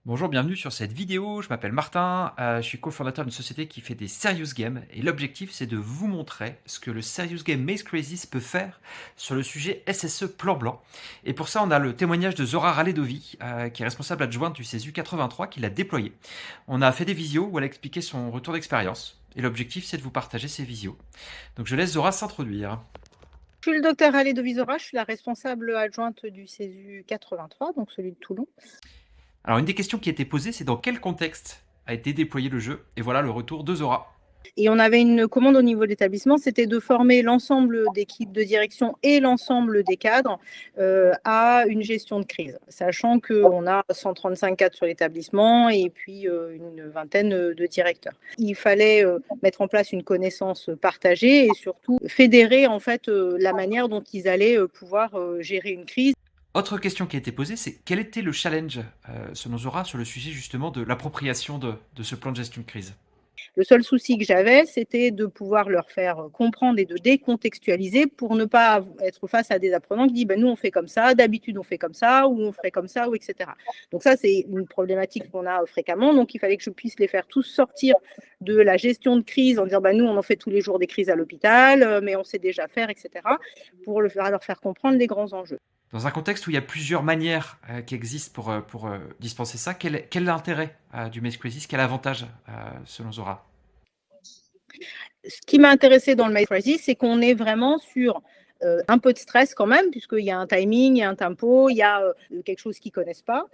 Bonjour, bienvenue sur cette vidéo. Je m'appelle Martin, je suis cofondateur d'une société qui fait des serious games et l'objectif c'est de vous montrer ce que le serious game Maze Crazies peut faire sur le sujet SSE plan blanc. Et pour ça, on a le témoignage de Zora Raledovi, qui est responsable adjointe du CESU 83, qui l'a déployé. On a fait des visios où elle a expliqué son retour d'expérience et l'objectif c'est de vous partager ces visios. Donc je laisse Zora s'introduire. Je suis le docteur Allé de Visora, je suis la responsable adjointe du CESU 83, donc celui de Toulon. Alors une des questions qui a été posée, c'est dans quel contexte a été déployé le jeu, et voilà le retour de Zora. Et on avait une commande au niveau de l'établissement, c'était de former l'ensemble d'équipes de direction et l'ensemble des cadres à une gestion de crise, sachant qu'on a 135 cadres sur l'établissement et puis une vingtaine de directeurs. Il fallait mettre en place une connaissance partagée et surtout fédérer en fait la manière dont ils allaient pouvoir gérer une crise. Autre question qui a été posée, c'est quel était le challenge, selon Zora, sur le sujet justement de l'appropriation de ce plan de gestion de crise. Le seul souci que j'avais, c'était de pouvoir leur faire comprendre et de décontextualiser pour ne pas être face à des apprenants qui disent ben, nous on fait comme ça, d'habitude on fait comme ça, ou on ferait comme ça, ou etc. Donc ça c'est une problématique qu'on a fréquemment, donc il fallait que je puisse les faire tous sortir de la gestion de crise en disant ben, nous on en fait tous les jours des crises à l'hôpital, mais on sait déjà faire, etc. pour leur faire comprendre les grands enjeux. Dans un contexte où il y a plusieurs manières qui existent pour dispenser ça, quel est l'intérêt du Maze Crisis? Quel avantage selon Zora? Ce qui m'a intéressé dans le Maze Crisis, c'est qu'on est vraiment sur un peu de stress quand même, puisqu'il y a un timing, il y a un tempo, il y a quelque chose qu'ils ne connaissent pas.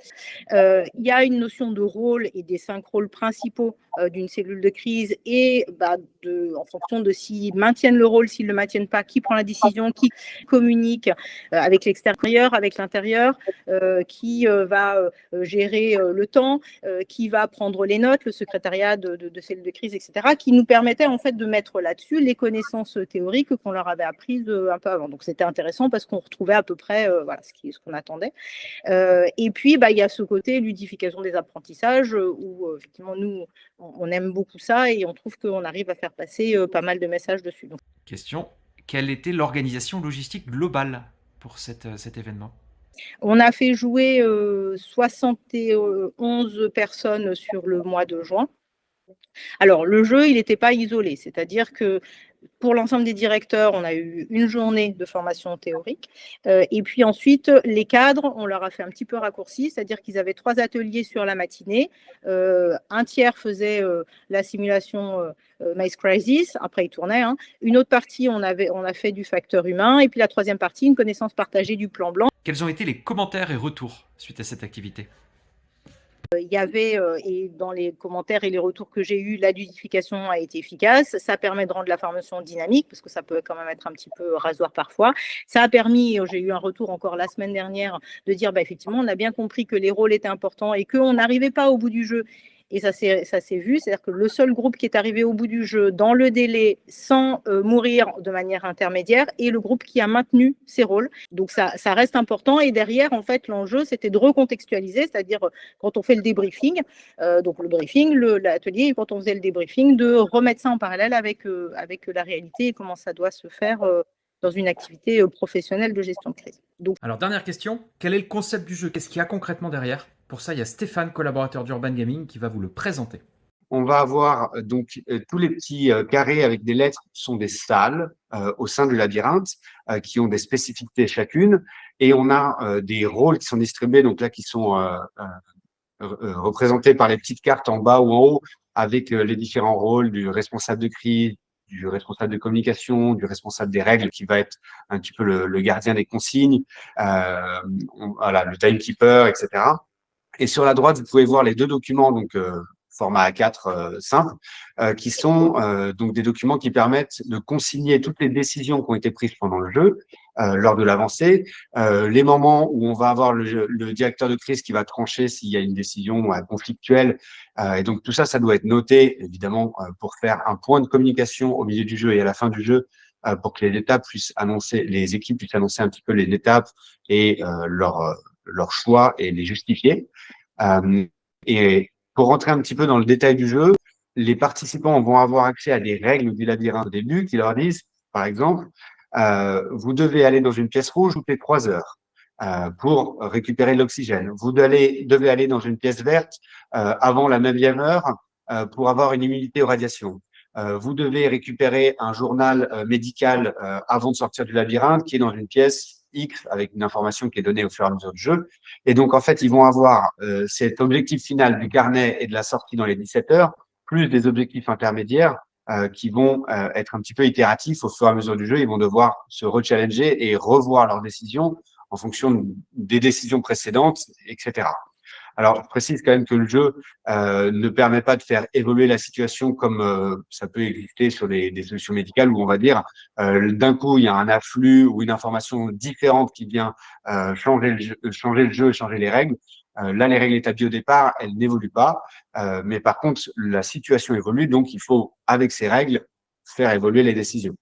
Il y a une notion de rôle et des 5 rôles principaux d'une cellule de crise et en fonction de s'ils maintiennent le rôle, s'ils ne le maintiennent pas, qui prend la décision, qui communique avec l'extérieur, avec l'intérieur, qui va gérer le temps, qui va prendre les notes, le secrétariat de cellule de crise, etc., qui nous permettait en fait de mettre là-dessus les connaissances théoriques qu'on leur avait apprises un peu avant. Donc c'était intéressant parce qu'on retrouvait à peu près voilà, ce qu'on attendait. Et puis, il y a ce côté ludification des apprentissages où effectivement, nous, on aime beaucoup ça et on trouve qu'on arrive à faire passer pas mal de messages dessus. Donc, Question, quelle était l'organisation logistique globale pour cet événement? on a fait jouer 71 personnes sur le mois de juin. Alors, le jeu, il n'était pas isolé, c'est-à-dire que pour l'ensemble des directeurs, on a eu une journée de formation théorique. Et puis ensuite, les cadres, on leur a fait un petit peu raccourci, c'est-à-dire qu'ils avaient 3 ateliers sur la matinée. Un tiers faisait la simulation Maze Crisis, après ils tournaient. Hein. Une autre partie, on a fait du facteur humain. Et puis la troisième partie, une connaissance partagée du plan blanc. Quels ont été les commentaires et retours suite à cette activité? Il y avait, et dans les commentaires et les retours que j'ai eus, la ludification a été efficace. Ça permet de rendre la formation dynamique, parce que ça peut quand même être un petit peu rasoir parfois. Ça a permis, j'ai eu un retour encore la semaine dernière, de dire effectivement, on a bien compris que les rôles étaient importants et qu'on n'arrivait pas au bout du jeu. Et ça s'est vu, c'est-à-dire que le seul groupe qui est arrivé au bout du jeu dans le délai sans mourir de manière intermédiaire est le groupe qui a maintenu ses rôles. Donc ça reste important. Et derrière, en fait, l'enjeu, c'était de recontextualiser, c'est-à-dire quand on fait le débriefing, donc le briefing, l'atelier, et quand on faisait le débriefing, de remettre ça en parallèle avec la réalité et comment ça doit se faire dans une activité professionnelle de gestion de crise. Donc, Alors dernière question, quel est le concept du jeu? Qu'est-ce qu'il y a concrètement derrière? Pour ça, il y a Stéphane, collaborateur d'Urban Gaming, qui va vous le présenter. On va avoir donc tous les petits carrés avec des lettres qui sont des salles au sein du labyrinthe qui ont des spécificités chacune. Et on a des rôles qui sont distribués, donc là qui sont représentés par les petites cartes en bas ou en haut avec les différents rôles du responsable de crise, du responsable de communication, du responsable des règles qui va être un petit peu le gardien des consignes, voilà, le timekeeper, etc. Et sur la droite, vous pouvez voir les 2 documents, donc format A4 simple, qui sont donc des documents qui permettent de consigner toutes les décisions qui ont été prises pendant le jeu, lors de l'avancée, les moments où on va avoir le directeur de crise qui va trancher s'il y a une décision conflictuelle. Et donc tout ça, ça doit être noté, évidemment, pour faire un point de communication au milieu du jeu et à la fin du jeu, pour que les équipes puissent annoncer un petit peu les étapes et leur choix et les justifier. Et pour rentrer un petit peu dans le détail du jeu, les participants vont avoir accès à des règles du labyrinthe au début qui leur disent, par exemple, vous devez aller dans une pièce rouge toutes les 3 heures. pour récupérer de l'oxygène. Vous devez aller dans une pièce verte avant la 9e heure pour avoir une immunité aux radiations. Vous devez récupérer un journal médical avant de sortir du labyrinthe qui est dans une pièce X avec une information qui est donnée au fur et à mesure du jeu. Et donc, en fait, ils vont avoir cet objectif final du carnet et de la sortie dans les 17 heures, plus des objectifs intermédiaires qui vont être un petit peu itératifs au fur et à mesure du jeu. Ils vont devoir se rechallenger et revoir leurs décisions en fonction des décisions précédentes, etc. Alors, je précise quand même que le jeu ne permet pas de faire évoluer la situation comme ça peut exister sur des solutions médicales où on va dire d'un coup, il y a un afflux ou une information différente qui vient changer le jeu et changer les règles. Là, les règles établies au départ, elles n'évoluent pas. Mais par contre, la situation évolue, donc il faut, avec ces règles, faire évoluer les décisions.